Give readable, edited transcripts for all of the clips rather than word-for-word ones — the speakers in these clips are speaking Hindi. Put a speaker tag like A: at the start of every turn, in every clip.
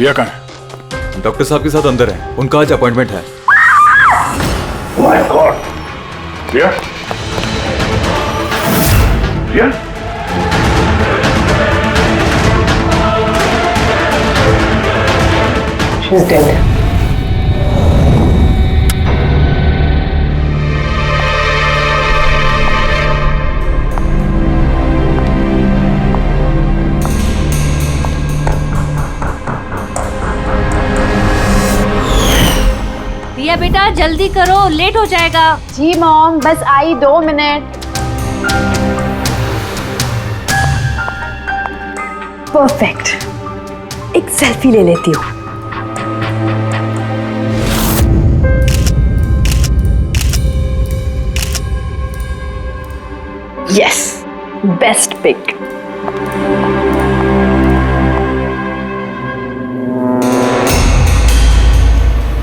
A: रिया कहाँ है?
B: डॉक्टर साहब के साथ अंदर है, उनका आज अपॉइंटमेंट है।
A: My god, Riya, Riya,
C: she is dead.
D: Riya बेटा जल्दी करो, लेट हो जाएगा।
C: जी मॉम, बस आई 2 मिनट। परफेक्ट, एक सेल्फी ले लेती हूँ। Yes, best pic.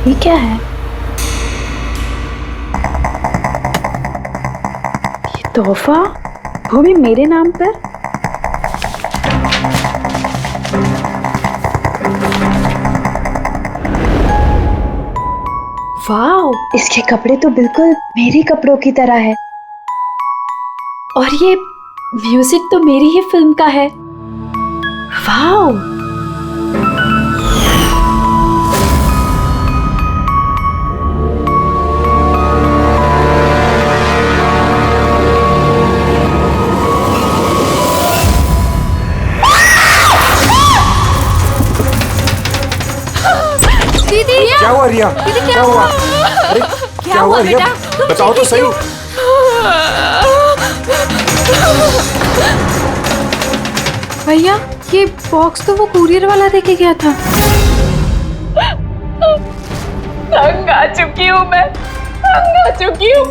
C: ये क्या है? ये तोहफा, वो भी मेरे नाम पर। वाओ, इसके कपड़े तो बिल्कुल मेरे कपड़ों की तरह है। और ये म्यूजिक तो मेरी ही फिल्म का है। वाओ,
D: दीदी
E: क्या हुआ रिया?
D: दीदी
E: क्या हुआ? अरे
D: क्या हुआ
E: रिया?
D: बेटा? तुम
E: बताओ तो सही।
C: भैया ये बॉक्स तो वो कुरियर वाला देके गया था।
F: तंग आ चुकी हूँ मैं, तंग आ चुकी हूँ।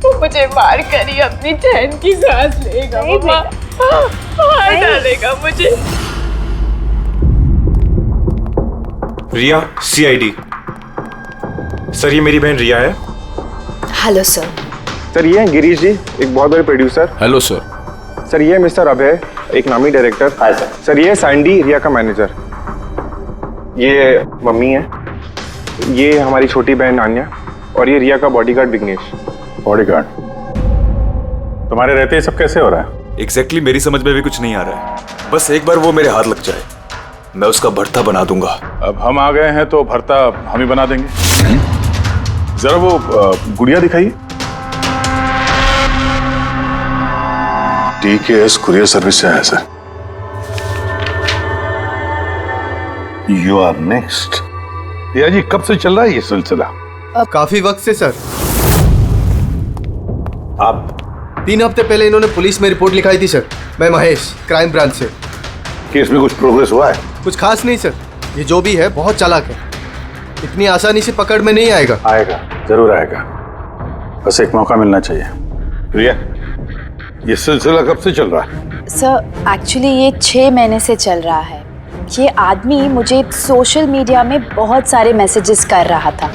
F: वो मुझे मार कर ही अपनी चैन की सांस लेगा, मम्मा मार डालेगा मुझे।
E: रिया, CID। सर ये मेरी बहन रिया है।
C: Hello sir.
G: सर ये हैं गिरीश जी, एक बहुत बड़े प्रोड्यूसर।
A: Hello sir.
G: सर ये है मिस्टर अभय, एक नामी डायरेक्टर। Hi sir. सर ये है सैंडी, रिया का मैनेजर। ये मम्मी है, ये हमारी छोटी बहन आन्या, और ये रिया का बॉडीगार्ड विघ्नेश।
A: बॉडीगार्ड, तुम्हारे रहते ये सब कैसे हो रहा है?
B: एग्जैक्टली मेरी समझ में भी कुछ नहीं आ रहा है। बस एक बार वो मेरे हाथ लग जाए, मैं उसका भरता बना दूंगा।
A: अब हम आ गए हैं तो भरता हम ही बना देंगे। जरा वो गुड़िया दिखाइए।
H: DKS कुरियर सर्विस से आया sir. You are next.
A: Riya ji कब से चल रहा है ये सिलसिला?
I: काफी वक्त से सर।
H: आप
I: 3 हफ्ते पहले इन्होंने पुलिस में रिपोर्ट लिखाई थी सर। मैं महेश, क्राइम ब्रांच से।
H: केस में कुछ प्रोग्रेस हुआ है?
I: कुछ खास नहीं सर, ये जो भी है बहुत चालाक है, इतनी आसानी से पकड़ में नहीं आएगा।
H: आएगा, जरूर आएगा, बस एक मौका मिलना चाहिए।
A: रिया, ये सिलसिला कब से चल रहा है?
C: सर एक्चुअली ये 6 महीने से चल रहा है। ये आदमी मुझे सोशल मीडिया में बहुत सारे मैसेजेस कर रहा था,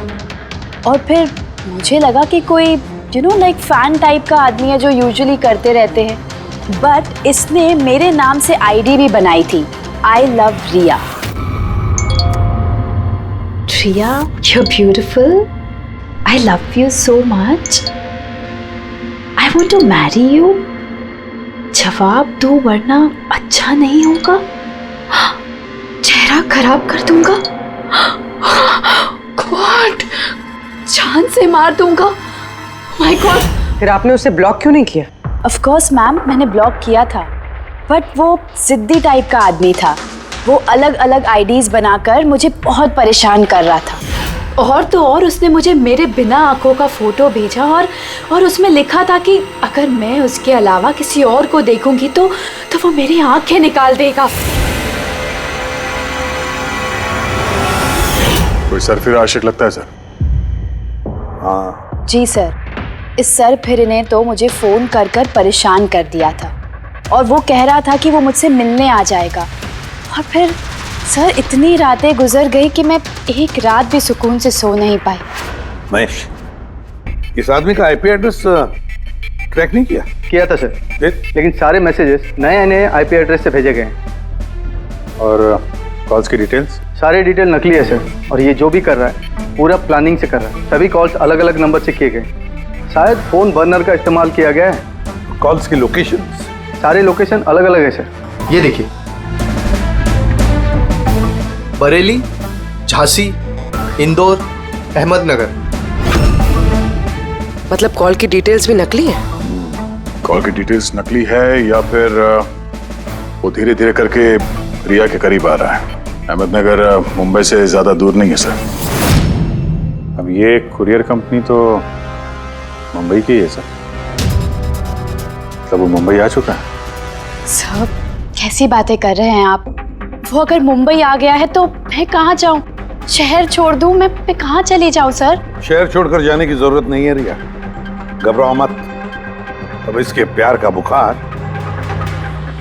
C: और फिर मुझे लगा कि कोई लाइक फैन टाइप का आदमी है जो यूजुअली करते रहते हैं, बट इसने मेरे नाम से ID भी बनाई थी, I love Riya. Riya, you're beautiful. I love you so much. I want to marry you. जवाब दो वरना अच्छा नहीं होगा, चेहरा खराब कर दूंगा, गॉड जान से मार दूंगा। My God.
J: फिर आपने उसे ब्लॉक क्यों नहीं किया?
C: ऑफ कोर्स मैम, मैंने ब्लॉक किया था, बट वो जिद्दी टाइप का आदमी था। वो अलग अलग IDs बनाकर मुझे बहुत परेशान कर रहा था, और तो और उसने मुझे मेरे बिना आंखों का फोटो भेजा, और उसमें लिखा था कि अगर मैं उसके अलावा किसी और को देखूंगी तो वो मेरी आंखें निकाल देगा।
A: कोई सरफिर आशिक लगता है सर।
H: हाँ
C: जी सर, इस सर फिर ने तो मुझे फोन कर कर परेशान कर दिया था, और वो कह रहा था कि वो मुझसे मिलने आ जाएगा। और फिर सर इतनी रातें गुजर गई कि मैं एक रात भी सुकून से सो नहीं पाई।
H: महेश, इस आदमी का IP एड्रेस ट्रैक नहीं किया?
I: किया था सर, लेकिन सारे मैसेजेस नए नए IP एड्रेस से भेजे गए हैं।
H: और कॉल्स की डिटेल्स?
I: सारे डिटेल नकली है सर, और ये जो भी कर रहा है पूरा प्लानिंग से कर रहा है। सभी कॉल्स अलग अलग नंबर से किए गए, शायद फोन बर्नर का इस्तेमाल किया गया है।
H: कॉल्स की लोकेशंस?
I: सारे लोकेशन अलग अलग है सर। ये देखिए, बरेली, झांसी, इंदौर, अहमदनगर।
J: मतलब कॉल की डिटेल्स भी नकली है?
A: कॉल की डिटेल्स नकली है या फिर वो धीरे धीरे करके रिया के करीब आ रहा है। अहमदनगर मुंबई से ज्यादा दूर नहीं है सर। अब ये कुरियर कंपनी तो मुंबई की है सर। मतलब वो मुंबई आ चुका है।
C: सर कैसी बातें कर रहे हैं आप? वो अगर मुंबई आ गया है तो मैं कहाँ जाऊँ? शहर छोड़ दूँ? मैं कहाँ चली जाऊँ सर?
H: शहर छोड़कर जाने की जरूरत नहीं है रिया, घबराओ मत। अब इसके प्यार का बुखार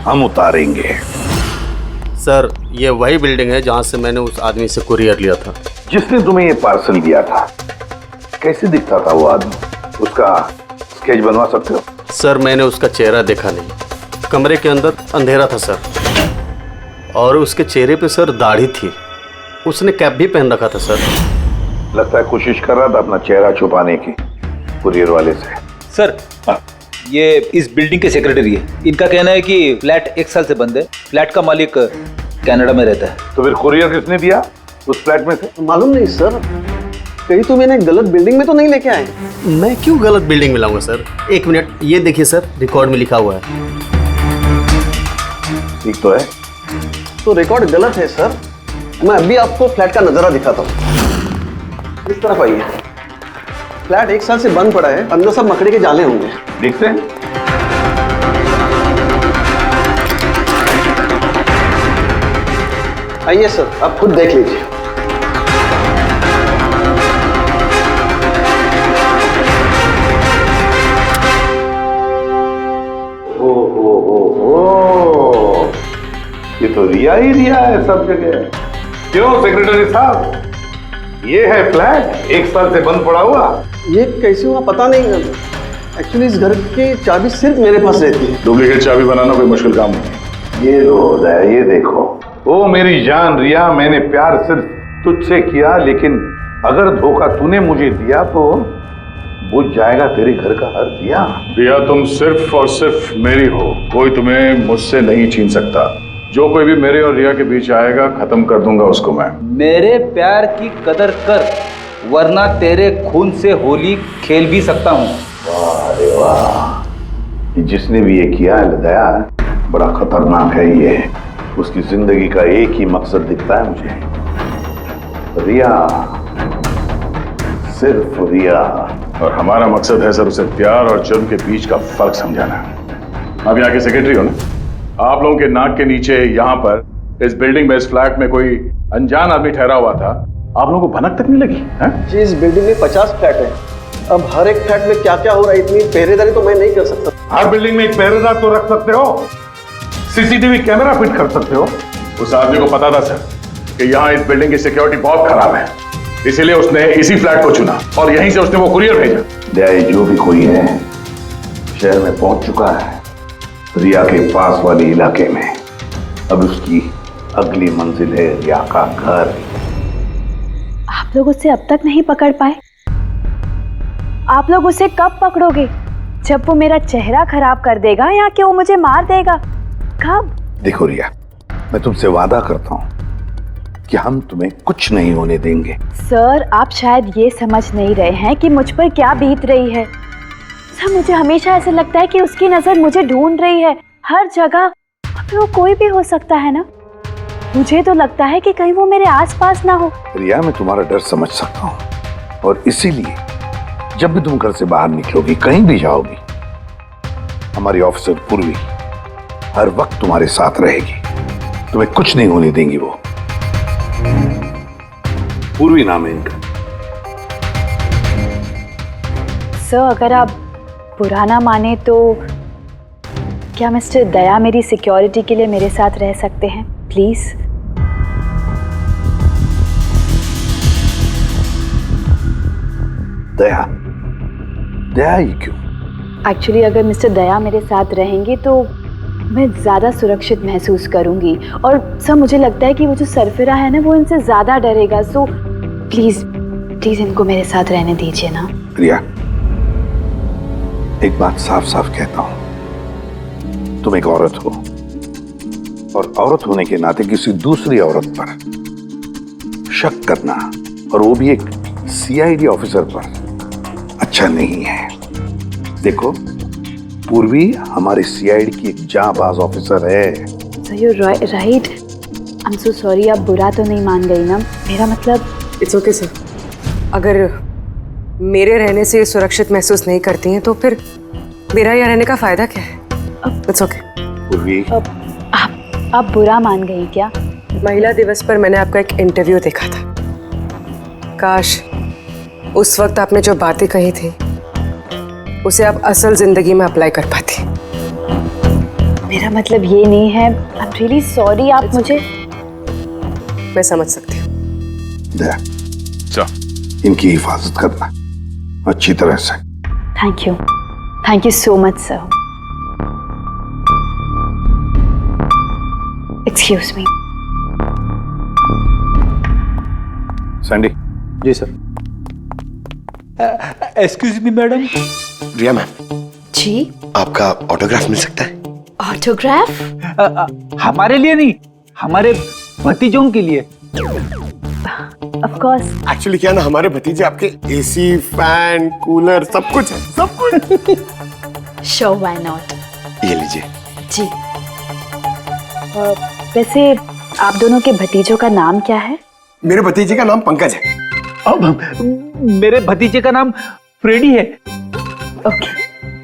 H: हम उतारेंगे।
I: सर ये वही बिल्डिंग है जहाँ से मैंने उस आदमी से कुरियर लिया था।
H: जिसने तुम्हें ये पार्सल दिया था, कैसे दिखता था वो आदमी? उसका स्केच बनवा सकते हो?
I: सर मैंने उसका चेहरा देखा नहीं, कमरे के अंदर अंधेरा था सर, और उसके चेहरे पे सर दाढ़ी थी। उसने कैप भी पहन रखा था सर।
H: लगता है कोशिश कर रहा था अपना चेहरा छुपाने की कुरियर वाले से।
K: सर ये इस बिल्डिंग के सेक्रेटरी है। इनका कहना है कि फ्लैट 1 साल से बंद है। फ्लैट का मालिक कनाडा में रहता है।
H: तो फिर कुरियर किसने दिया उस फ्लैट में से?
I: मालूम नहीं सर, कहीं तो मैंने गलत बिल्डिंग में तो नहीं लेके आए। मैं क्यों गलत बिल्डिंग में लाऊंगा सर? एक मिनट, ये देखिए सर, रिकॉर्ड में लिखा हुआ है।
H: ठीक तो है?
I: तो रिकॉर्ड गलत है सर। मैं अभी आपको फ्लैट का नजारा दिखाता हूँ। इस तरफ आइए। फ्लैट 1 साल से बंद पड़ा है, अंदर सब मकड़ी के जाले होंगे।
H: देखते हैं।
I: आइए सर, आप खुद देख लीजिए।
H: ये तो रिया ही रिया है सब जगह। क्यों सेक्रेटरी साहब, ये है फ्लैट 1 साल से बंद पड़ा हुआ।
I: ये कैसे हुआ पता नहीं। एक्चुअली इस घर की चाबी सिर्फ मेरे पास रहती है।
A: डुप्लीकेट चाबी बनाना कोई मुश्किल काम नहीं।
H: ये लो है, ये देखो। ओ मेरी जान रिया, मैंने प्यार सिर्फ तुझसे किया, लेकिन अगर धोखा तूने मुझे दिया तो बुझ जाएगा तेरे घर का हर दिया।
A: रिया तुम सिर्फ और सिर्फ मेरी हो, कोई तुम्हें मुझसे नहीं छीन सकता। जो कोई भी मेरे और रिया के बीच आएगा खत्म कर दूंगा उसको मैं।
K: मेरे प्यार की कदर कर, वरना तेरे खून से होली खेल भी सकता हूँ।
H: वाह रे वाह, जिसने भी ये किया है दया, बड़ा खतरनाक है ये। उसकी जिंदगी का एक ही मकसद दिखता है मुझे, रिया, सिर्फ रिया।
A: और हमारा मकसद है सर उसे प्यार और जुर्म के बीच का फर्क समझाना। आप यहाँ के सेक्रेटरी हो ना? आप लोगों के नाक के नीचे यहाँ पर इस बिल्डिंग में, इस फ्लैट में कोई अनजान आदमी ठहरा हुआ था, आप लोगों को भनक तक नहीं लगी है?
I: जी, इस बिल्डिंग में 50 फ्लैट है। अब हर एक फ्लैट में क्या क्या हो रहा है, इतनी पहरेदारी तो मैं नहीं कर सकता।
H: हर बिल्डिंग में एक पहरेदार तो रख सकते हो, सीसीटीवी कैमरा फिट कर सकते हो।
A: उस आदमी को पता था सर कि यहाँ इस बिल्डिंग की सिक्योरिटी बहुत खराब है, इसीलिए उसने इसी फ्लैट को चुना और यहीं से उसने वो कुरियर भेजा।
H: दया जो भी कोई है शहर में पहुंच चुका है, रिया के पास वाले इलाके में। अब उसकी अगली मंजिल है रिया का घर।
C: आप लोग उसे अब तक नहीं पकड़ पाए? आप लोग उसे कब पकड़ोगे? जब वो मेरा चेहरा खराब कर देगा या कि वो मुझे मार देगा? कब?
H: देखो रिया, मैं तुमसे वादा करता हूँ कि हम तुम्हें कुछ नहीं होने देंगे।
C: सर आप शायद ये समझ नहीं रहे हैं कि मुझ पर क्या बीत रही है। सर मुझे हमेशा ऐसा लगता है कि उसकी नजर मुझे ढूंढ रही है हर जगह। अब वो कोई भी हो सकता है ना? मुझे तो लगता है कि कहीं वो मेरे आसपास ना हो।
H: रिया मैं तुम्हारा डर समझ सकता हूँ, और इसीलिए जब भी तुम घर से बाहर निकलोगी, कहीं भी जाओगी, हमारी ऑफिसर पूर्वी हर वक्त तुम्हारे साथ रहेगी। तुम्हें कुछ नहीं होने देंगी वो। पूर्वी नाम है इनका।
C: सर अगर आप पुराना माने तो क्या मिस्टर दया मेरी सिक्योरिटी के लिए मेरे साथ रह सकते हैं प्लीज?
H: दया? दया ही क्यों?
C: एक्चुअली अगर मिस्टर दया मेरे साथ रहेंगे तो मैं ज़्यादा सुरक्षित महसूस करूंगी। और सर मुझे लगता है कि वो जो सरफिरा है ना वो इनसे ज़्यादा डरेगा। सो प्लीज़ प्लीज़ इनको मेरे साथ रहने दीजिए ना।
H: रिया, एक बात साफ साफ कहता हूं, तुम एक औरत हो और औरत होने के नाते किसी दूसरी औरत पर शक करना, और वो भी एक सीआईडी ऑफिसर पर, अच्छा नहीं है। देखो, पूर्वी हमारी सीआईडी की एक जांबाज ऑफिसर है।
C: So you right. I am so sorry. आप बुरा तो नहीं मान गई ना? मेरा मतलब
J: इट्स ओके सर। अगर मेरे रहने से सुरक्षित महसूस नहीं करती हैं तो फिर मेरा यहाँ रहने का फायदा क्या है? It's okay.
H: पूर्वी,
C: आप बुरा मान गई क्या?
J: महिला दिवस पर मैंने आपका एक इंटरव्यू देखा था। काश उस वक्त आपने जो बातें कही थी उसे आप असल जिंदगी में अप्लाई कर पाती।
C: मेरा मतलब ये नहीं है। आई एम रियली सॉरी। आप मुझे
J: मैं समझ सकती हूँ।
H: इनकी हिफाजत करना अच्छी तरह से।
C: Thank you so much sir. Excuse me.
H: Sandy.
K: जी sir. Excuse me madam.
L: Riya ma'am
C: ji,
L: आपका ऑटोग्राफ मिल सकता है?
C: ऑटोग्राफ?
K: हमारे लिए नहीं, हमारे भतीजों के लिए।
C: Of course.
L: एक्चुअली क्या ना, हमारे भतीजे आपके एसी, फैन, कूलर सब कुछ है, सब कुछ।
C: Show why not.
L: ये लीजिए।
C: जी। वैसे आप दोनों के भतीजों का नाम क्या है?
L: मेरे भतीजे का नाम पंकज है।
K: अब मेरे भतीजे का नाम फ्रेडी है।
C: ओके।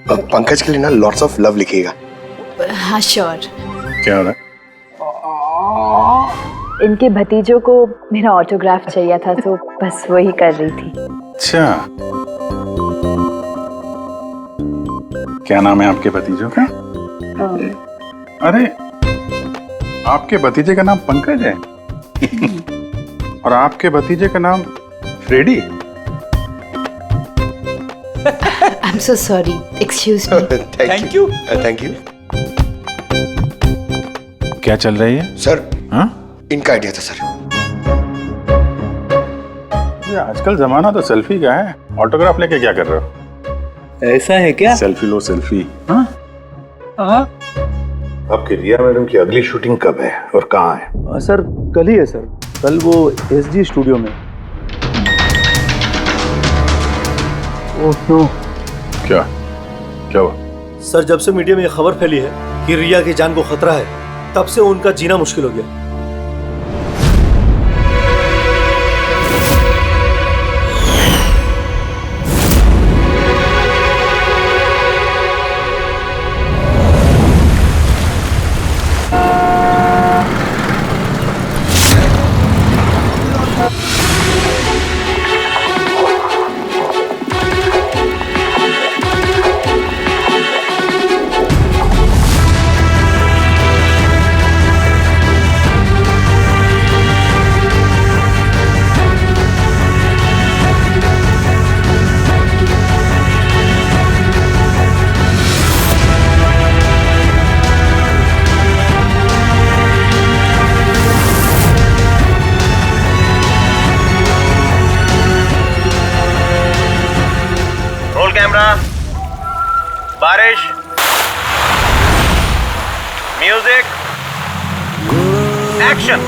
L: पंकज के लिए ना लॉट्स ऑफ लव लिखिएगा।
C: हाँ श्योर।
A: क्या हो रहा है?
C: इनके भतीजों को मेरा ऑटोग्राफ चाहिए था तो बस वही कर रही थी।
A: अच्छा, क्या नाम है आपके भतीजों का? अरे, आपके भतीजे का नाम पंकज है और आपके भतीजे का नाम Freddy.
C: I am so sorry. Excuse me.
L: Thank you. Thank you.
A: क्या चल रही है
L: सर?
A: हाँ?
L: इनका आइडिया था सर।
A: ये आजकल जमाना तो सेल्फी का है, ऑटोग्राफ लेके क्या कर रहे हो?
K: ऐसा है क्या?
A: सेल्फी लो सेल्फी।
K: हाँ?
H: आपकी रिया मैडम की अगली शूटिंग कब है और कहाँ है?
M: सर कल ही है सर। कल वो एसजी स्टूडियो में। Oh no.
A: क्या हुआ?
I: सर, जब से मीडिया में यह खबर फैली है कि रिया की जान को खतरा है, तब से उनका जीना मुश्किल हो गया।
N: कैमरा, बारिश, म्यूजिक, एक्शन।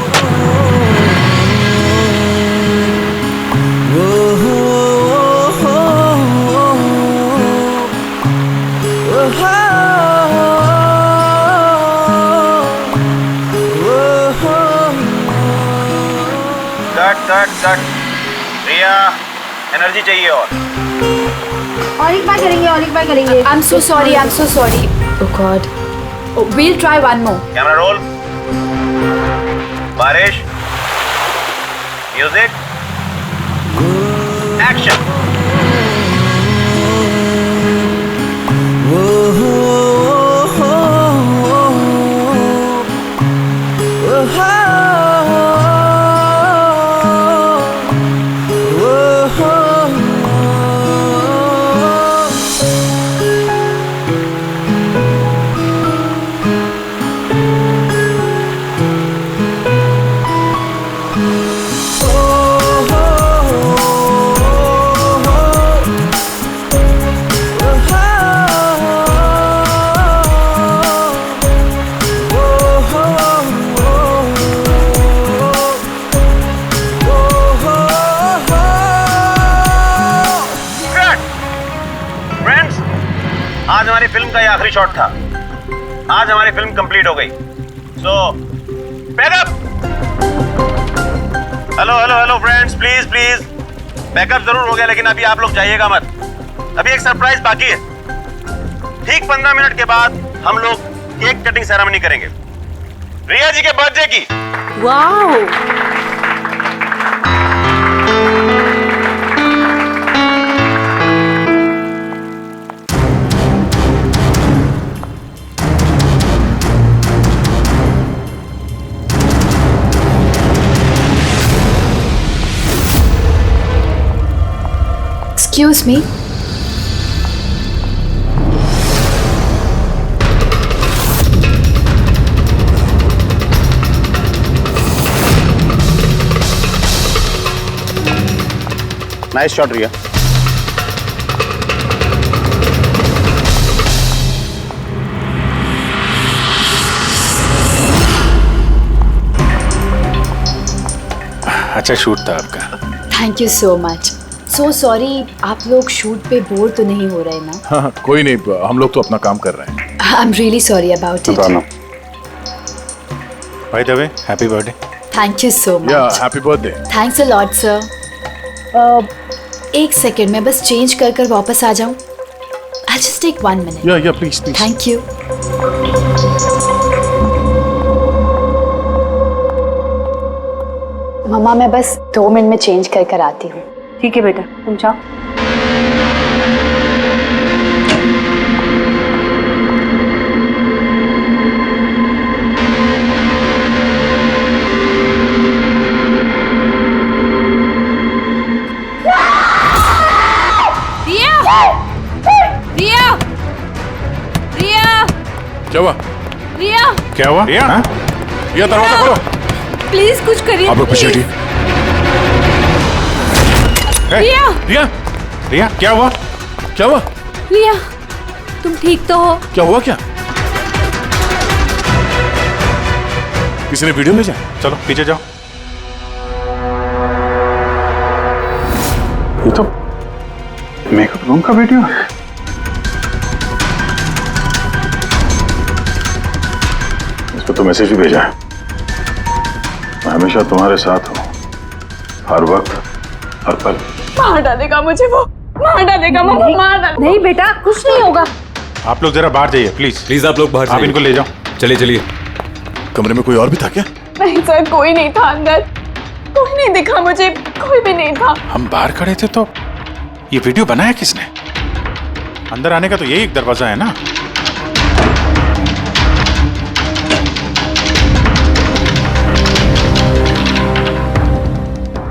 N: कट। रिया, एनर्जी चाहिए
C: और एक बार करेंगे। I'm so sorry. Oh God. We'll try one more.
N: Camera roll, बारिश, म्यूजिक, एक्शन। आज हमारी फिल्म का ये आखिरी शॉट था। आज हमारी फिल्म कंप्लीट हो गई। So backup. Hello hello hello friends, please please backup जरूर हो गया, लेकिन अभी आप लोग जाइएगा मत। अभी एक सरप्राइज बाकी है। ठीक 15 मिनट के बाद हम लोग केक कटिंग सेरेमनी करेंगे रिया जी के बर्थडे की।
D: वाह,
C: Excuse me.
L: नाइस शॉट रिया।
A: अच्छा शूट था आपका।
C: Thank you so much. So sorry, आप लोग शूट पे बोर तो नहीं हो रहे ना?
A: हाँ कोई नहीं, हम लोग तो अपना काम कर रहे हैं।
C: I am really sorry about it.
A: By the way, happy birthday.
C: Thank you so
A: या
C: much.
A: Happy birthday.
C: Thanks a lot sir. एक सेकेंड, मैं बस चेंज कर कर वापस आ जाऊं। I just take 1 minute.
A: या प्लीज प्लीज।
C: Thank you. मम्मा मैं बस 2 मिनट में चेंज कर कर आती हूँ।
J: ठीक है बेटा, तुम जाओ।
D: रिया, रिया, रिया,
A: क्या हुआ?
D: रिया,
A: क्या हुआ? रिया, हाँ? रिया दरवाजा खोलो।
D: प्लीज कुछ करिए।
A: आप लोग पीछे
D: please।
A: हटिए।
D: रिया,
A: रिया, रिया क्या हुआ? क्या हुआ?
D: रिया, तुम ठीक तो हो?
A: क्या हुआ क्या? किसी ने वीडियो भेजा? चलो पीछे जाओ। ये तो मेकअप रूम का वीडियो है। इस पर तो मैसेज भी भेजा है, मैं हमेशा तुम्हारे साथ हूँ, हर वक्त हर पल।
F: मार डालेगा मुझे वो, मार डालेगा, मार डालेगा।
J: नहीं बेटा, कुछ नहीं होगा।
A: आप लोग जरा बाहर जाइए प्लीज।
B: प्लीज आप लोग बाहर
A: आप इनको ले जाओ।
B: चलिए चलिए।
A: कमरे में कोई और भी था क्या?
F: नहीं सर, कोई नहीं था अंदर, कोई नहीं दिखा मुझे, कोई भी नहीं था।
A: हम बाहर खड़े थे तो ये वीडियो बनाया किसने? अंदर आने का तो यही एक दरवाजा है ना।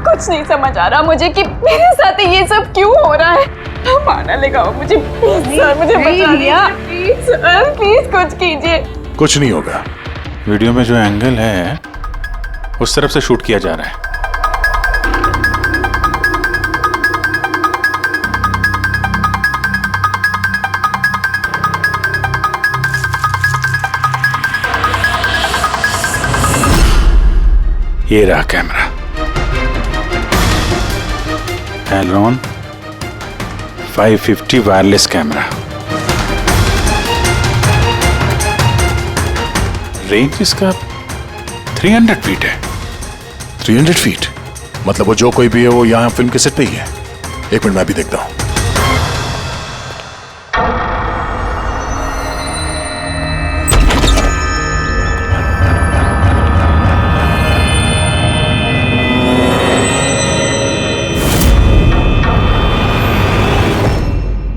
F: कुछ नहीं समझ आ रहा मुझे कि मेरे साथ ये सब क्यों हो रहा है। मार डालेगा वो मुझे। प्लीज सर, मुझे बचा दिया। प्लीज सर, प्लीज कुछ कीजिए।
A: कुछ नहीं होगा। वीडियो में जो एंगल है उस तरफ से शूट किया जा रहा है। ये रहा कैमरा, एलरॉन 550 वायरलेस कैमरा। रेंज इसका 300 फीट है। 300 फीट मतलब वो जो कोई भी है वो यहाँ फिल्म के सेट पे ही है। एक मिनट मैं भी देखता हूँ।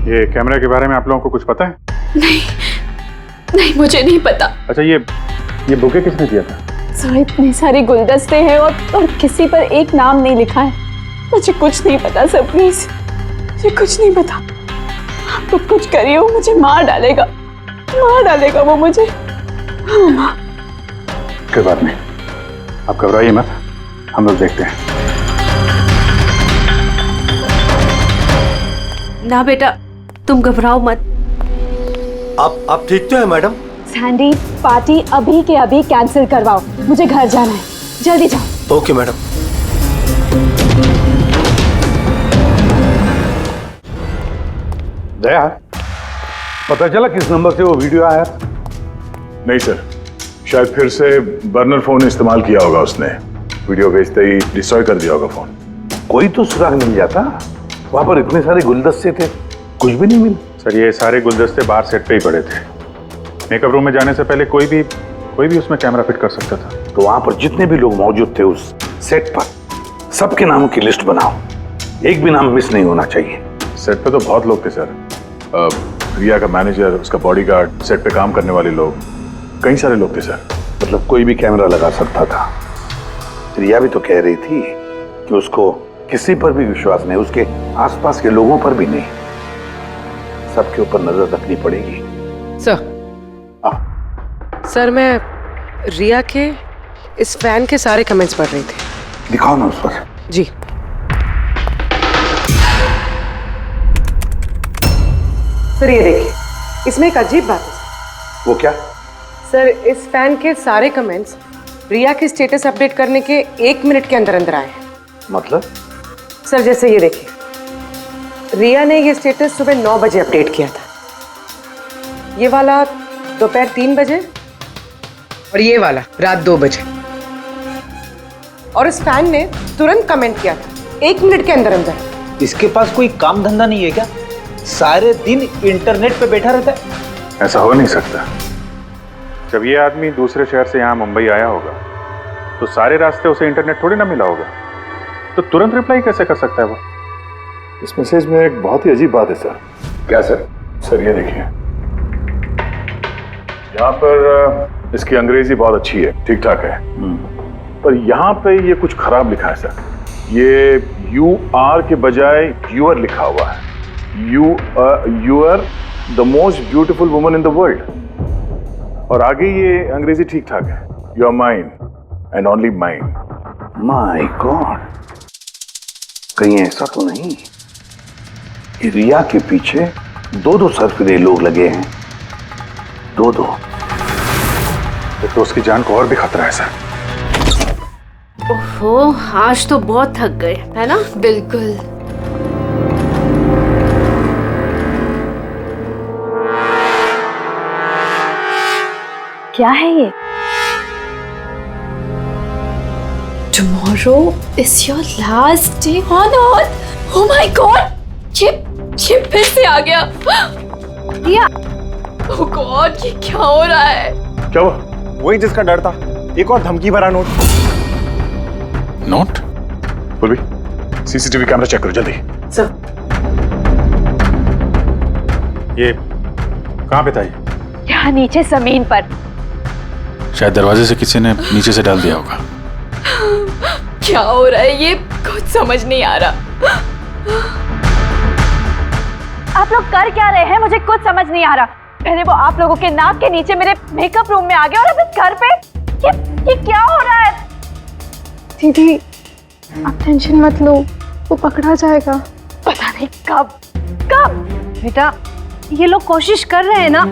A: ये कैमरा के बारे में आप लोगों को कुछ पता है?
F: नहीं मुझे नहीं पता।
A: अच्छा ये बुके किसने दिया था?
F: सर इतने सारे गुलदस्ते हैं और किसी पर एक नाम नहीं लिखा है। मुझे कुछ नहीं पता सर, प्लीज मुझे कुछ नहीं पता। आप तो कुछ करिए, वो मुझे मार डालेगा वो मुझे।
A: कोई बात नहीं, आप घबराइए मत, हम लोग देखते हैं।
D: ना बेटा, तुम घबराओ मत।
L: आप ठीक तो है मैडम?
C: सैंडी, पार्टी अभी के अभी कैंसिल करवाओ, मुझे घर जाना है, जल्दी जाओ।
L: Okay madam.
A: दया,
H: पता चला किस नंबर से वो वीडियो आया?
A: नहीं सर, शायद फिर से बर्नर फोन इस्तेमाल किया होगा उसने। वीडियो भेजते ही डिस्ट्रॉय कर दिया होगा फोन।
H: कोई तो सुराग मिल जाता। वहां पर इतने सारे गुलदस्ते थे, कुछ भी नहीं मिला।
G: सर ये सारे गुलदस्ते बाहर सेट पे ही पड़े थे। मेकअप रूम में जाने से पहले कोई भी उसमें कैमरा फिट कर सकता था।
H: तो वहां पर जितने भी लोग मौजूद थे उस सेट पर, सबके नामों की लिस्ट बनाओ। एक भी नाम मिस नहीं होना चाहिए।
A: सेट पे तो बहुत लोग थे सर। रिया का मैनेजर, उसका बॉडीगार्ड, सेट पे काम करने वाले लोग, कई सारे लोग थे सर।
H: मतलब कोई भी कैमरा लगा सकता था। रिया भी तो कह रही थी कि उसको किसी पर भी विश्वास नहीं, उसके आसपास के लोगों पर भी नहीं। सबके ऊपर नजर रखनी पड़ेगी।
J: सर मैं रिया के इस फैन के सारे कमेंट्स पढ़ रही थी।
H: दिखाओ ना उस पर।
J: जी। सर ये देखिए, इसमें एक अजीब बात है।
H: वो क्या?
J: सर इस फैन के सारे कमेंट्स रिया के स्टेटस अपडेट करने के 1 मिनट के अंदर अंदर आए हैं।
H: मतलब?
J: सर जैसे ये देखिए, रिया ने ये स्टेटस सुबह 9 बजे अपडेट किया था, ये वाला दोपहर 3 बजे और ये वाला रात 2 बजे। और इस फैन ने तुरंत कमेंट किया था 1 मिनट के अंदर अंदर।
K: इसके पास कोई काम धंधा नहीं है क्या? सारे दिन इंटरनेट पे बैठा रहता है।
G: ऐसा हो नहीं सकता। जब ये आदमी दूसरे शहर से यहाँ मुंबई आया होगा तो सारे रास्ते उसे इंटरनेट थोड़ी ना मिला होगा, तो तुरंत रिप्लाई कैसे कर सकता है वो?
A: इस मैसेज में एक बहुत ही अजीब बात है सर।
H: क्या सर?
A: सर ये देखिए, यहाँ पर इसकी अंग्रेजी बहुत अच्छी है, ठीक ठाक है, पर यहाँ पे ये कुछ खराब लिखा है सर। ये यू आर के बजाय यूर लिखा हुआ है। You are the most beautiful woman in the world. और आगे ये अंग्रेजी ठीक ठाक है, you are mine and only mine.
H: My god, कहीं ऐसा तो नहीं कि रिया के पीछे 2 सरफिरे लोग लगे हैं? 2।
G: तो उसकी जान को और भी खतरा है सर।
D: ओहो, आज तो बहुत थक गए, है ना?
C: बिल्कुल। क्या है ये? Tomorrow is your last day on earth. Oh my God! ये फिर से आ गया। रिया, oh God, ये क्या हो रहा है?
G: क्या हुआ? वही जिसका डर था, एक और धमकी भरा नोट।
A: नोट? पूर्वी, सीसीटीवी कैमरा चेक करो जल्दी।
J: सर
G: ये कहाँ पे था ये?
C: यहाँ नीचे जमीन पर।
A: शायद दरवाजे से किसी ने नीचे से डाल दिया होगा।
C: क्या हो रहा है ये? कुछ समझ नहीं आ रहा। आप लोग कर क्या रहे हैं? मुझे कुछ समझ नहीं आ रहा। पहले वो आप लोगों के नाक के नीचे मेरे मेकअप रूम में आ गया और अब इस घर पे ये क्या हो रहा है?
F: दीदी आप टेंशन मत लो, वो पकड़ा जाएगा।
C: पता नहीं कब।
D: बेटा ये लोग कोशिश कर रहे हैं ना,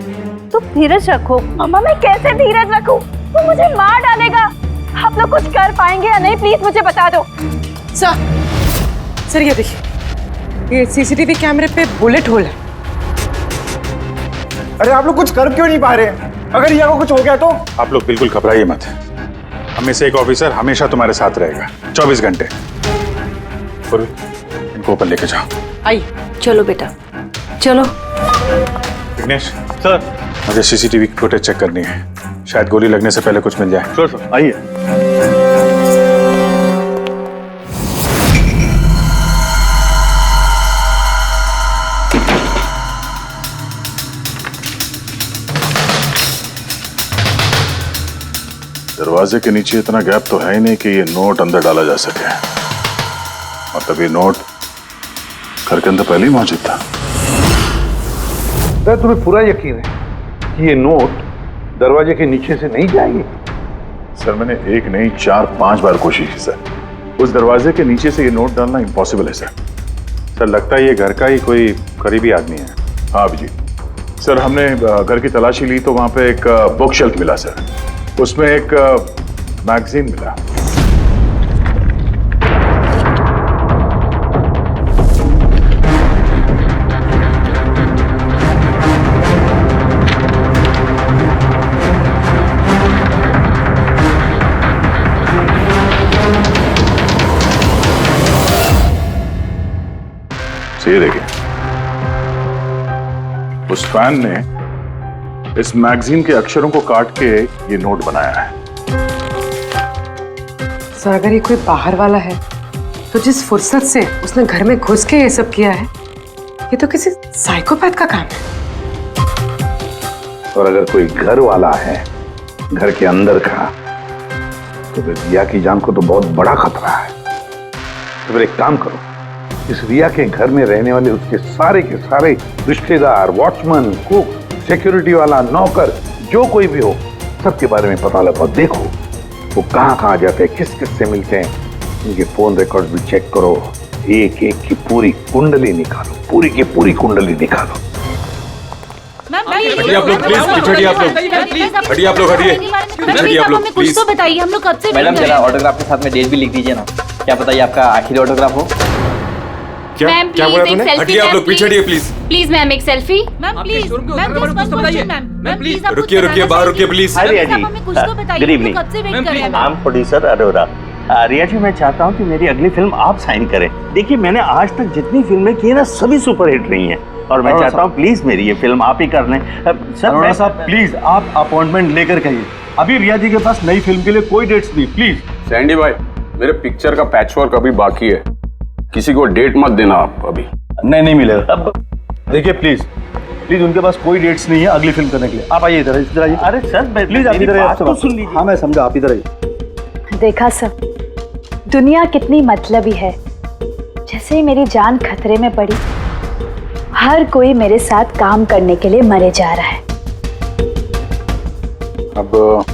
D: तो धीरज रखो।
C: मम्मा मैं कैसे धीरज रखूं? वो मुझे मार डालेगा। आप लोग कुछ कर पाएंगे या नहीं, प्लीज मुझे बता दो।
J: सर ये देखिए, ये सीसीटीवी कैमरे पे बुलेट होल है।
G: अरे आप लोग कुछ कर क्यों नहीं पा रहे? अगर रिया को कुछ हो गया तो? आप लोग बिल्कुल घबराइए मत। हम में से एक ऑफिसर हमेशा तुम्हारे साथ रहेगा 24 घंटे। इनको ऊपर लेके जाओ।
J: आइए।
D: चलो बेटा चलो।
G: विघ्नेश सर, मुझे सीसीटीवी फुटेज चेक करनी है, शायद गोली लगने से पहले कुछ मिल जाए।
A: श्योर सर, आइए। दरवाजे के नीचे इतना गैप तो है ही नहीं कि ये नोट अंदर डाला जा सके। मतलब ये नोट घर के अंदर पहले ही मौजूद था।
H: सर तुम्हें पूरा यकीन है कि ये नोट दरवाजे के नीचे से नहीं जाएंगे?
A: सर मैंने 1 नहीं 4-5 बार कोशिश की सर। उस दरवाजे के नीचे से ये नोट डालना इम्पॉसिबल है सर।
G: सर लगता है ये घर का ही कोई करीबी आदमी है।
A: हाँ जी सर, हमने घर की तलाशी ली तो वहां पे एक बुक शेल्फ मिला सर, उसमें एक मैगजीन मिला। अच्छा ये देखिए, उस फैन ने इस मैगजीन के अक्षरों को काट के ये नोट बनाया है।
J: सर अगर ये कोई बाहर वाला है तो जिस फुर्सत से उसने घर में घुस के ये सब किया है, ये तो किसी साइकोपैथ का काम है।
H: और अगर कोई घर वाला है, घर के अंदर का, तो फिर रिया की जान को तो बहुत बड़ा खतरा है। तो फिर एक काम करो, इस रिया के घर में रहने वाले उसके सारे के सारे रिश्तेदार, वॉचमैन, कुक, सिक्योरिटी वाला, नौकर, जो कोई भी हो, सबके बारे में पता लगाओ। देखो वो कहाँ जाते हैं, किस किस से मिलते हैं, उनके फोन रिकॉर्ड भी चेक करो। एक एक की पूरी कुंडली निकालो, पूरी की पूरी कुंडली निकालो।
B: हटिए आप लोग प्लीज, हटिए आप लोग, हटिए आप लोग, हटिए, हटिए आप लोग प्लीज।
D: तो बताइए, हम लोग कब से
O: मैडम जरा ऑटोग्राफ के साथ में डेट भी लिख दीजिए ना, क्या पता ये आपका आखिरी ऑटोग्राफ हो।
B: क्या बोला तूने? हटिए आप लोग, पीछे हटिए प्लीज।
D: प्लीज मैम एक selfie. Ma'am please, ma'am please
B: रुकिए रुकिए, बाहर रुकिए प्लीज।
N: हाय रिया जी,
D: कुछ तो बताइए,
N: गुड इवनिंग।
D: कब से वेट कर रहे हैं।
N: I am producer Arora. Riya ji, मैं चाहता हूँ कि मेरी अगली फिल्म आप साइन करें। देखिए मैंने आज तक जितनी फिल्में की है ना, सभी सुपरहिट रही हैं, और मैं चाहता हूँ प्लीज मेरी ये फिल्म आप ही कर लें।
M: अरोड़ा साहब प्लीज आप अपॉइंटमेंट लेकर कहिए, अभी रिया जी के पास नई फिल्म के लिए कोई डेट्स नहीं, प्लीज।
P: सैंडी भाई, मेरे पिक्चर का पैचवर्क अभी बाकी है, किसी को डेट मत देना आप अभी।
M: नहीं मिलेगा। देखिए प्लीज उनके पास कोई डेट्स नहीं है अगली फिल्म करने के लिए। आप आइए इधर आइए।
N: अरे सर
M: प्लीज आप इधर आइए। हाँ मैं समझा, आप इधर आइए।
C: देखा सब, दुनिया कितनी मतलबी है। जैसे ही मेरी जान खतरे में पड़ी, हर कोई मेरे साथ काम करने के लिए मरे जा रहा है।
A: अब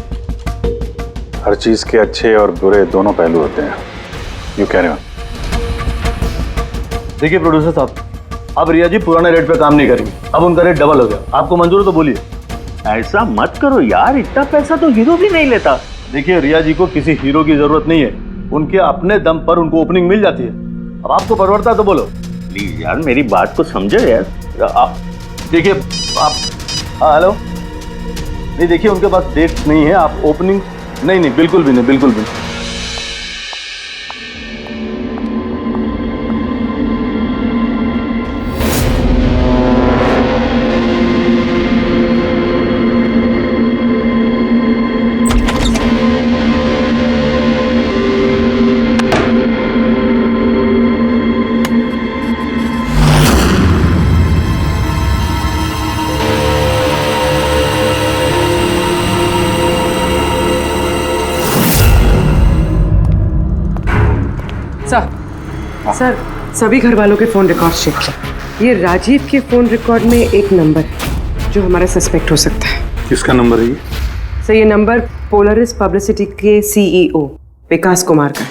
A: हर चीज के अच्छे और बुरे दोनों पहलू होते हैं। You carry on.
M: देखिए प्रोड्यूसर साहब, अब रिया जी पुराने रेट पे काम नहीं करेंगे, अब उनका रेट डबल हो गया। आपको मंजूर है तो बोलिए।
N: ऐसा मत करो यार, इतना पैसा तो हीरो भी नहीं लेता।
M: देखिए रिया जी को किसी हीरो की जरूरत नहीं है, उनके अपने दम पर उनको ओपनिंग मिल जाती है। अब आपको परवड़ता है तो बोलो।
N: प्लीज यार मेरी बात को समझो यार।
M: आप देखिए, आप हेलो, नहीं देखिए उनके पास डेट नहीं है, आप ओपनिंग नहीं बिल्कुल भी नहीं, बिल्कुल भी नहीं।
J: सर सभी घर वालों के फोन रिकॉर्ड चेक किया। ये राजीव के फोन रिकॉर्ड में एक नंबर है जो हमारा सस्पेक्ट हो सकता है।
H: किसका नंबर है ये?
J: सर ये नंबर पोलरिस पब्लिसिटी के सीईओ विकास कुमार का।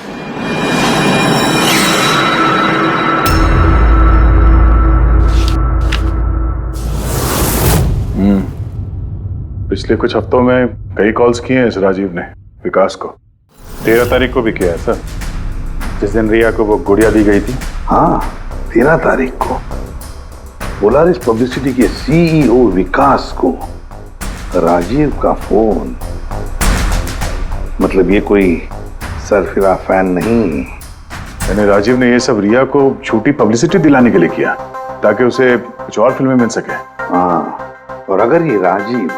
A: पिछले कुछ हफ्तों में कई कॉल्स किए हैं इस राजीव ने विकास को। 13 तारीख को भी किया है सर, जिस दिन रिया को वो गुड़िया दी गई थी।
H: हाँ 13 तारीख को पोलारिस पब्लिसिटी के सीईओ विकास को राजीव का फोन। मतलब ये कोई सरफिरा फैन नहीं।
A: यानी राजीव ने ये सब रिया को झूठी पब्लिसिटी दिलाने के लिए किया ताकि उसे कुछ और फिल्में मिल सके।
H: हाँ, और अगर ये राजीव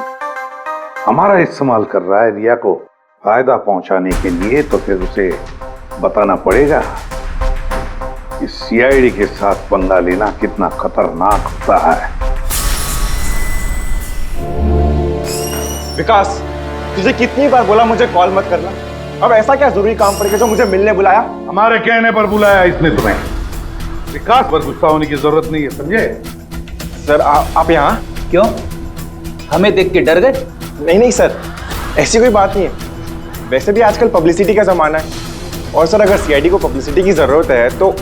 H: हमारा इस्तेमाल कर रहा है रिया को फायदा पहुंचाने के लिए, तो फिर उसे बताना पड़ेगा कि सीआईडी के साथ पंगा लेना कितना खतरनाक होता है।
G: विकास, तुझे कितनी बार बोला मुझे कॉल मत करना, अब ऐसा क्या जरूरी काम पड़ गया जो मुझे मिलने बुलाया?
H: हमारे कहने पर बुलाया इसने तुम्हें। विकास पर गुस्सा होने की जरूरत नहीं है, समझे?
G: सर आप यहाँ
K: क्यों? हमें देख के डर गए?
G: नहीं सर, ऐसी कोई बात नहीं है। वैसे भी आजकल पब्लिसिटी का जमाना है, और सर अगर सीआईडी को पब्लिसिटी की जरूरत है तो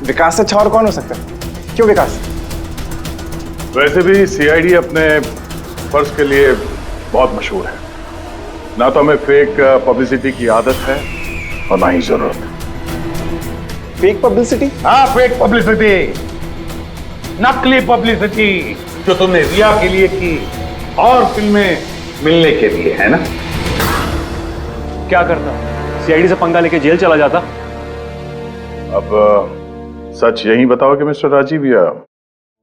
G: विकास से अच्छा और कौन हो सकता है? क्यों विकास?
A: वैसे भी सीआईडी अपने फर्ज के लिए बहुत मशहूर है। ना तो हमें फेक पब्लिसिटी की आदत है और ना ही जरूरत।
G: Fake publicity?
H: हाँ फेक पब्लिसिटी, नकली पब्लिसिटी जो तुमने रिया के लिए की और फिल्में मिलने के लिए, है ना?
M: क्या करता? सीआईडी से पंगा लेके जेल चला जाता।
A: अब सच यही बताओगे मिस्टर राजीव या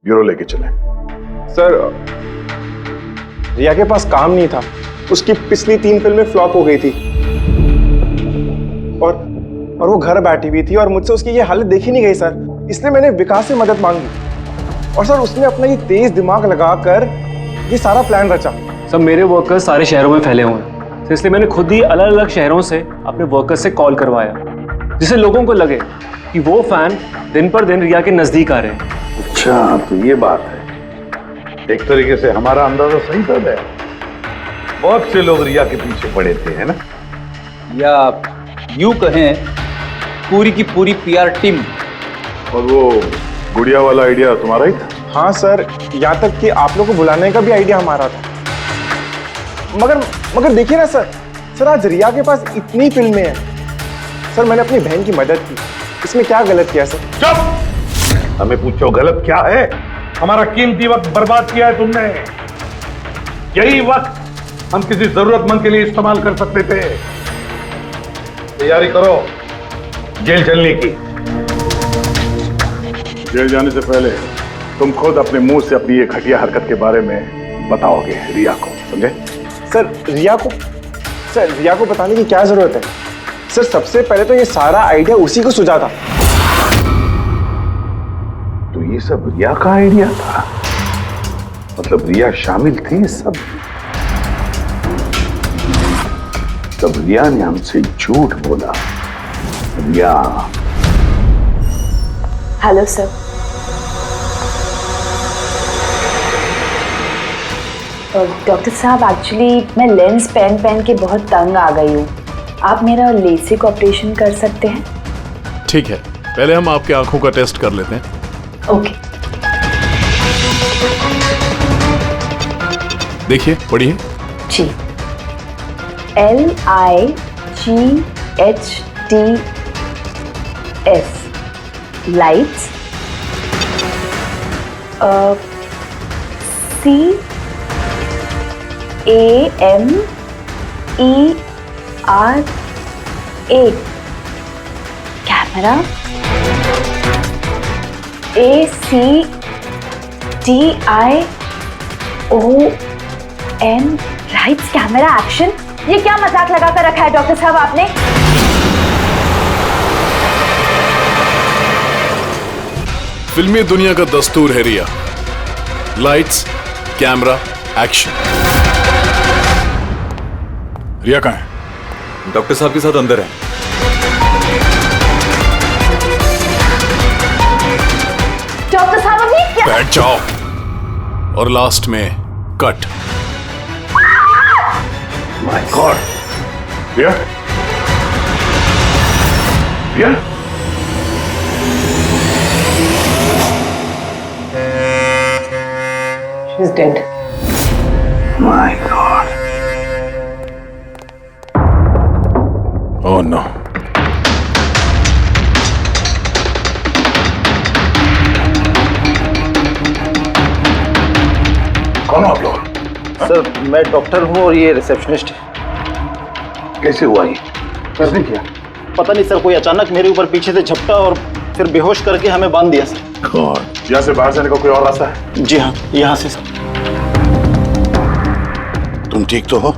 A: ब्यूरो लेके चले?
G: सर रिया के पास काम नहीं था, उसकी पिछली 3 फिल्में फ्लॉप हो गई थी और वो घर बैठी हुई थी और मुझसे उसकी ये हालत देखी नहीं गई सर, इसलिए मैंने विकास से मदद मांगी और सर उसने अपना ये तेज दिमाग लगाकर ये सारा प्लान रचा।
Q: सब मेरे वर्कर्स सारे शहरों में फैले हुए हैं, तो इसलिए मैंने खुद ही अलग अलग शहरों से अपने वर्कर्स से कॉल करवाया, जिससे लोगों को लगे कि वो फैन दिन पर दिन रिया के नजदीक आ रहे हैं।
H: अच्छा, तो ये बात है। एक तरीके से हमारा अंदाजा सही था। बहुत से लोग रिया के पीछे पड़े थे, है ना?
K: या यूं कहें पूरी की पूरी पीआर टीम।
A: और वो गुड़िया वाला आइडिया तुम्हारा ही था?
G: हाँ सर, यहाँ तक कि आप लोगों को बुलाने का भी आइडिया हमारा था। मगर देखिए ना सर आज रिया के पास इतनी फिल्में हैं सर, मैंने अपनी बहन की मदद की, इसमें क्या गलत किया सर?
H: चुप! हमें पूछो गलत क्या है? हमारा कीमती वक्त बर्बाद किया है तुमने। यही वक्त हम किसी जरूरतमंद के लिए इस्तेमाल कर सकते थे। तैयारी करो जेल चलने की।
A: जेल जाने से पहले तुम खुद अपने मुंह से अपनी ये घटिया हरकत के बारे में बताओगे रिया को, समझे?
G: सर रिया को बताने की क्या जरूरत है सर? सबसे पहले तो ये सारा आइडिया उसी को सुझा था।
H: तो ये सब रिया का आइडिया था? मतलब रिया शामिल थी इस सब? तब रिया ने हमसे झूठ बोला। रिया।
C: Hello sir. डॉक्टर साहब, एक्चुअली मैं लेंस पहन के बहुत तंग आ गई हूँ। आप मेरा लेसिक ऑपरेशन कर सकते हैं?
R: ठीक है, पहले हम आपके आंखों का टेस्ट कर लेते हैं।
C: ओके।
R: देखिए, पढ़िए।
C: जी। LIGHTS lights. CAMERA camera. ACTION lights camera action. ये क्या मजाक लगा कर रखा है डॉक्टर साहब आपने?
R: फिल्मी दुनिया का दस्तूर है Riya. Lights, camera, action.
A: Riya कहाँ है?
B: डॉक्टर साहब के साथ अंदर है।
C: डॉक्टर साहब अभी क्या?
R: बैठ जाओ। और लास्ट में cut.
H: My god.
A: Riya? Riya?
J: She's dead.
H: My God.
A: Oh no.
H: कौन हो आप लोग?
M: सर मैं डॉक्टर हूँ और ये रिसेप्शनिस्ट है।
H: कैसे हुआ ये? किसने किया?
O: पता नहीं सर, कोई अचानक मेरे ऊपर पीछे से झपटा और फिर बेहोश करके हमें बांध दिया सर।
A: यहाँ से बाहर जाने का कोई और रास्ता है?
O: जी हाँ, यहाँ से सर।
H: तुम ठीक तो हो?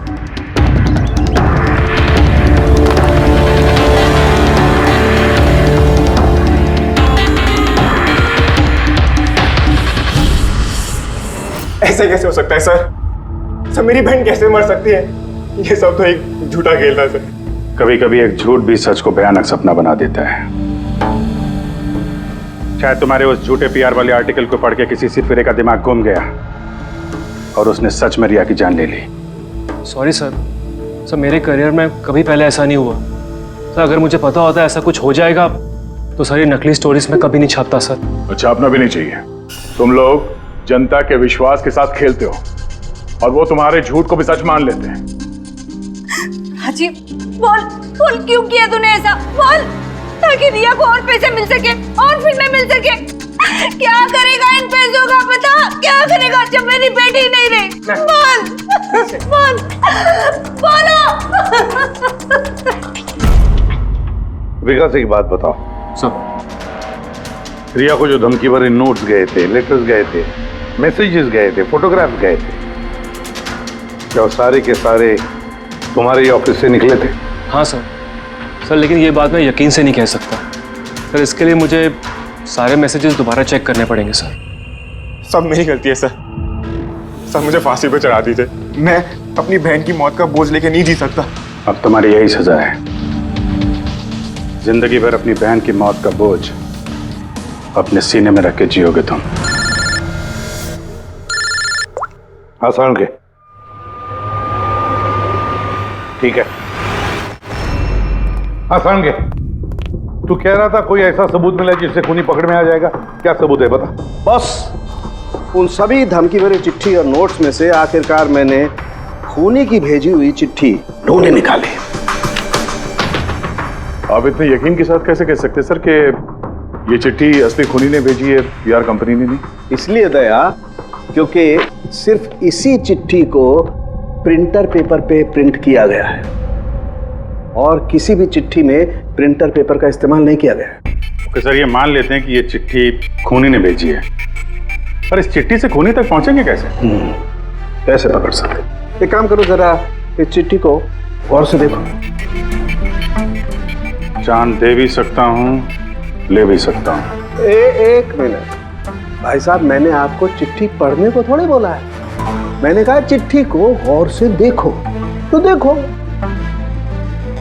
G: ऐसे कैसे हो सकता है सर? मेरी बहन कैसे मर सकती है? ये सब तो एक झूठा खेल था सर।
A: कभी कभी एक झूठ भी सच को भयानक सपना बना देता है। शायद तुम्हारे उस झूठे पीआर वाले आर्टिकल को पढ़ के किसी सिरफिरे का दिमाग घूम गया और उसने सच में रिया की जान ले ली।
Q: सॉरी सर, मेरे करियर में कभी पहले ऐसा नहीं हुआ सर। अगर मुझे पता होता ऐसा कुछ हो जाएगा तो सारी नकली स्टोरीज में कभी नहीं छापता सर।
A: छापना भी नहीं चाहिए। तुम लोग जनता के विश्वास के साथ खेलते हो और वो तुम्हारे झूठ को भी सच मान लेते हैं।
D: राजीव, बोल क्यों किया तूने ऐसा? बोल, ताकि रिया को और पैसे मिल सके और फिल्में मिल सके। क्या करेगा इन पैसों का? पता क्या करेगा जब मेरी बेटी नहीं रही? बोल बोलो।
H: विकास एक बात बताओ
Q: सर,
H: रिया को जो धमकी भरे नोट्स गए थे, लेटर्स गए थे, मैसेजेस गए थे, फोटोग्राफ गए थे, क्या वो सारे के सारे तुम्हारे ही ऑफिस से निकले थे?
Q: हाँ सर। सर लेकिन ये बात मैं यकीन से नहीं कह सकता सर, इसके लिए मुझे सारे मैसेजेस दोबारा चेक करने पड़ेंगे सर।
E: सब मेरी गलती है सर। सर मुझे फांसी पे चढ़ा दीजिए, मैं अपनी बहन की मौत का बोझ लेके नहीं जी सकता।
A: अब तुम्हारी यही सजा है, जिंदगी भर अपनी बहन की मौत का बोझ अपने सीने में रख के जियोगे तुम।
H: आसान के ठीक है। आसान के तू कह रहा था कोई ऐसा सबूत मिला जिससे खूनी पकड़ में आ जाएगा, क्या सबूत है बता?
I: बस उन सभी धमकी भरी चिट्ठी और नोट्स में से आखिरकार मैंने खूनी की भेजी हुई चिट्ठी ढूंढे निकाली।
A: आप इतने यकीन के साथ कैसे कह सकते सर कि ये चिट्ठी असली खूनी ने भेजी है, पीआर कंपनी ने नहीं?
I: इसलिए दया, क्योंकि सिर्फ इसी चिट्ठी को प्रिंटर पेपर पे प्रिंट किया गया है और किसी भी चिट्ठी में प्रिंटर पेपर का इस्तेमाल नहीं किया गया है।
A: ओके सर, ये मान लेते हैं कि ये चिट्ठी खूनी ने भेजी है, पर इस चिट्ठी से खूनी तक पहुंचेंगे कैसे?
I: कैसे पकड़ सकते? एक काम करो, जरा इस चिट्ठी को गौर से देखो।
A: जान दे भी सकता हूँ, ले भी सकता हूँ।
I: एक मिनट भाई साहब, मैंने आपको चिट्ठी पढ़ने को थोड़ी बोला है, मैंने कहा चिट्ठी को गौर से देखो। तो देखो।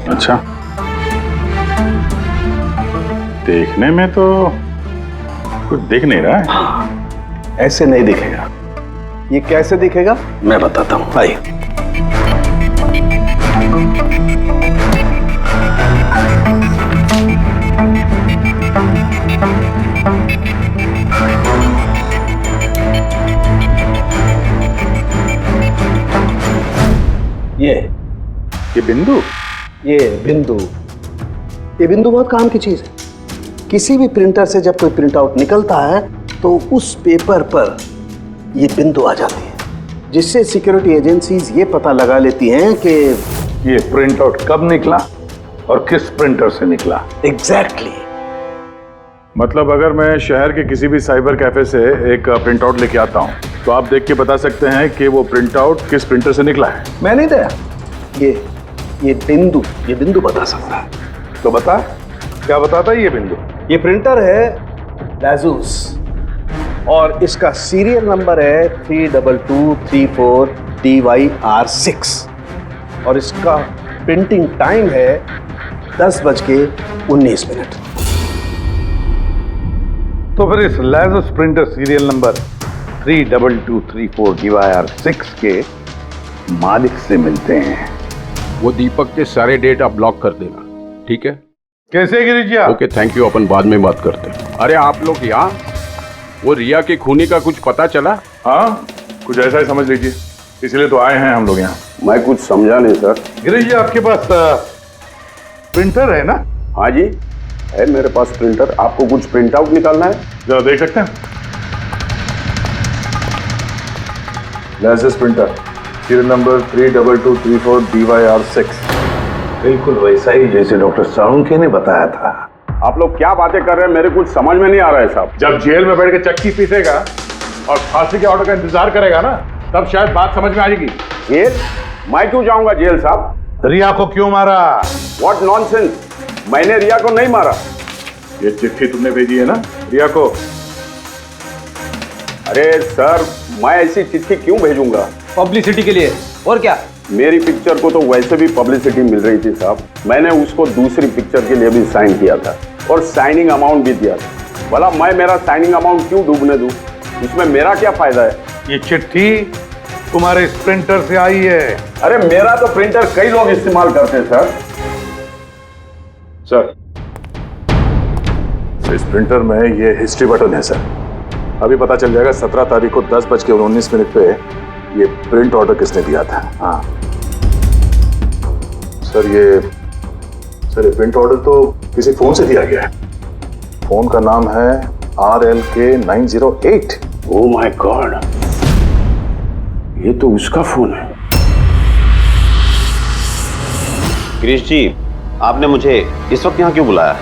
A: अच्छा, देखने में तो कुछ दिख नहीं रहा है।
I: ऐसे नहीं दिखेगा। ये कैसे दिखेगा मैं बताता हूं, आइए।
A: ये बिंदु,
I: ये बिंदु बहुत काम की चीज है। किसी भी प्रिंटर से जब कोई प्रिंट आउट निकलता है तो उस पेपर पर ये बिंदु आ जाती है, जिससे सिक्योरिटी एजेंसीज ये पता लगा लेती हैं कि
H: ये प्रिंट आउट कब निकला और किस प्रिंटर से निकला।
I: एग्जैक्टली।
A: मतलब अगर मैं शहर के किसी भी साइबर कैफे से एक प्रिंट आउट लेके आता हूँ तो आप देख के बता सकते हैं कि वो प्रिंट आउट किस प्रिंटर से निकला है?
I: मैं नहीं दिया, ये बिंदु बता सकता है।
H: तो बता, क्या बताता है ये बिंदु?
I: ये प्रिंटर है लाजूस और इसका सीरियल नंबर है 32234 DYR6 और इसका प्रिंटिंग टाइम है 10:19।
H: तो फिर इस लाजूस प्रिंटर सीरियल नंबर 32234 DYR6 के मालिक से मिलते हैं।
P: वो दीपक के सारे डेट आप ब्लॉक कर देना, ठीक है?
H: कैसे गिरीश जी?
P: ओके थैंक यू, अपन बाद में बात करते हैं। अरे आप लोग यहाँ, वो रिया के खूनी का कुछ पता चला?
A: हाँ, कुछ ऐसा ही समझ लीजिए, इसलिए तो आए हैं हम लोग यहाँ।
P: मैं कुछ समझा नहीं सर।
H: गिरीश जी आपके पास प्रिंटर है ना?
P: हाँ जी है मेरे पास प्रिंटर। आपको कुछ प्रिंट आउट निकालना है?
A: जरा देख सकते हैं। License printer serial number 32234 DYR6।
H: बिल्कुल वैसा ही जैसे डॉक्टर साळुंखे ने बताया था।
P: आप लोग क्या बातें कर रहे हैं, मेरे कुछ समझ में नहीं आ रहा है साहब।
A: जब जेल में बैठ के चक्की पीसेगा और फांसी के ऑर्डर का इंतजार करेगा ना, तब शायद बात समझ में आएगी।
P: जेल? मैं क्यों जाऊंगा जेल साहब?
H: रिया को क्यों मारा?
P: व्हाट नॉनसेंस, मैंने रिया को नहीं मारा।
A: ये चिट्ठी तुमने भेजी है ना रिया को?
P: अरे सर, मैं ऐसी चिट्ठी क्यों भेजूंगा?
K: पब्लिसिटी के लिए, और क्या?
P: मेरी पिक्चर को तो वैसे भी पब्लिसिटी मिल रही थी साहब। मैंने उसको दूसरी पिक्चर के लिए भी साइन किया था और साइनिंग अमाउंट भी दिया था। भला मैं मेरा साइनिंग अमाउंट क्यों डूबने दूं? इसमें मेरा क्या फायदा है?
H: ये चिट्ठी तुम्हारे इस प्रिंटर से आई है।
P: अरे मेरा तो प्रिंटर कई लोग इस्तेमाल करते हैं
A: सर, इस प्रिंटर में ये हिस्ट्री बटन है सर। अभी पता चल जाएगा 17 तारीख को 10:19 पे ये प्रिंट ऑर्डर किसने दिया था। हाँ सर, ये प्रिंट ऑर्डर तो किसी फोन से दिया गया है। फोन का नाम है RLK908।
P: ओह माय गॉड, ये तो उसका फोन है।
N: गिरीश जी, आपने मुझे इस वक्त यहाँ क्यों बुलाया?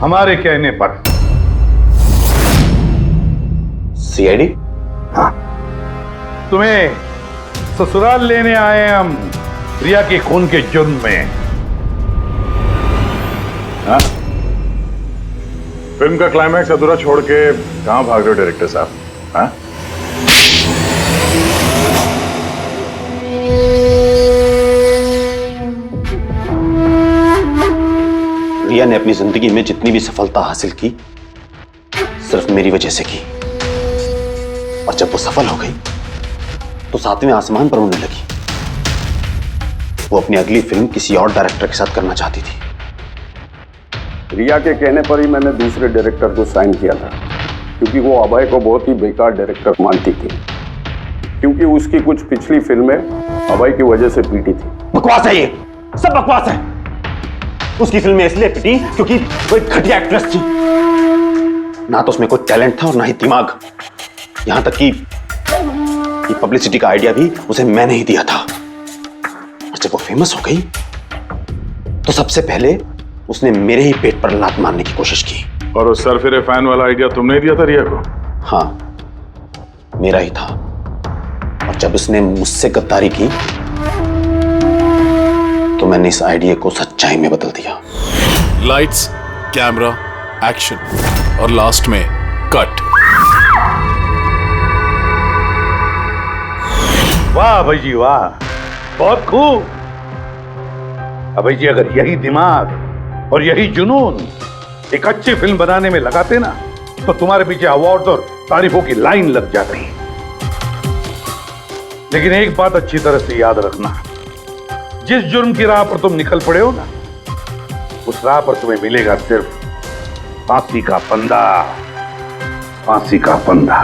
H: हमारे कहने पर।
O: सीआईडी?
H: हाँ, तुम्हें ससुराल लेने आए हैं हम, रिया के खून के जुर्म में।
A: हाँ? फिल्म का क्लाइमैक्स अधूरा छोड़ के कहां भाग रहे हो डायरेक्टर साहब? हाँ?
O: रिया ने अपनी जिंदगी में जितनी भी सफलता हासिल की सिर्फ मेरी वजह से की, और जब वो सफल हो गई तो सातवें आसमान पर उड़ने लगी। वो अपनी अगली फिल्म किसी और डायरेक्टर के साथ करना चाहती थी।
P: रिया के कहने पर ही मैंने दूसरे डायरेक्टर को साइन किया था, क्योंकि वो अभय को बहुत ही बेकार डायरेक्टर मानती थी, क्योंकि उसकी कुछ पिछली फिल्में अभय की वजह से पीटी थी।
O: बकवास है, ये सब बकवास है। उसकी फिल्में इसलिए पिटी क्योंकि वो एक घटिया एक्ट्रेस थी। ना तो उसमें कोई टैलेंट था और ना ही दिमाग। यहां तक कि पब्लिसिटी का आइडिया भी उसे मैंने ही दिया था। और जब वो फेमस हो गई तो सबसे पहले उसने मेरे ही पेट पर लात मारने की कोशिश की।
A: और उस सरफिरे फैन वाला आइडिया तुमने ही दिया था रिया को?
O: हाँ, मेरा ही था। और जब उसने मुझसे गद्दारी की तो मैंने इस आइडिया को सच्चाई में बदल दिया।
R: लाइट्स, कैमरा, एक्शन, और लास्ट में कट।
H: वाह भाई जी वाह, बहुत खूब। अभय जी, अगर यही दिमाग और यही जुनून एक अच्छी फिल्म बनाने में लगाते ना तो तुम्हारे पीछे अवार्ड और तारीफों की लाइन लग जाती। लेकिन एक बात अच्छी तरह से याद रखना, जिस जुर्म की राह पर तुम निकल पड़े हो ना, उस राह पर तुम्हें मिलेगा सिर्फ फांसी का फंदा, फांसी का फंदा।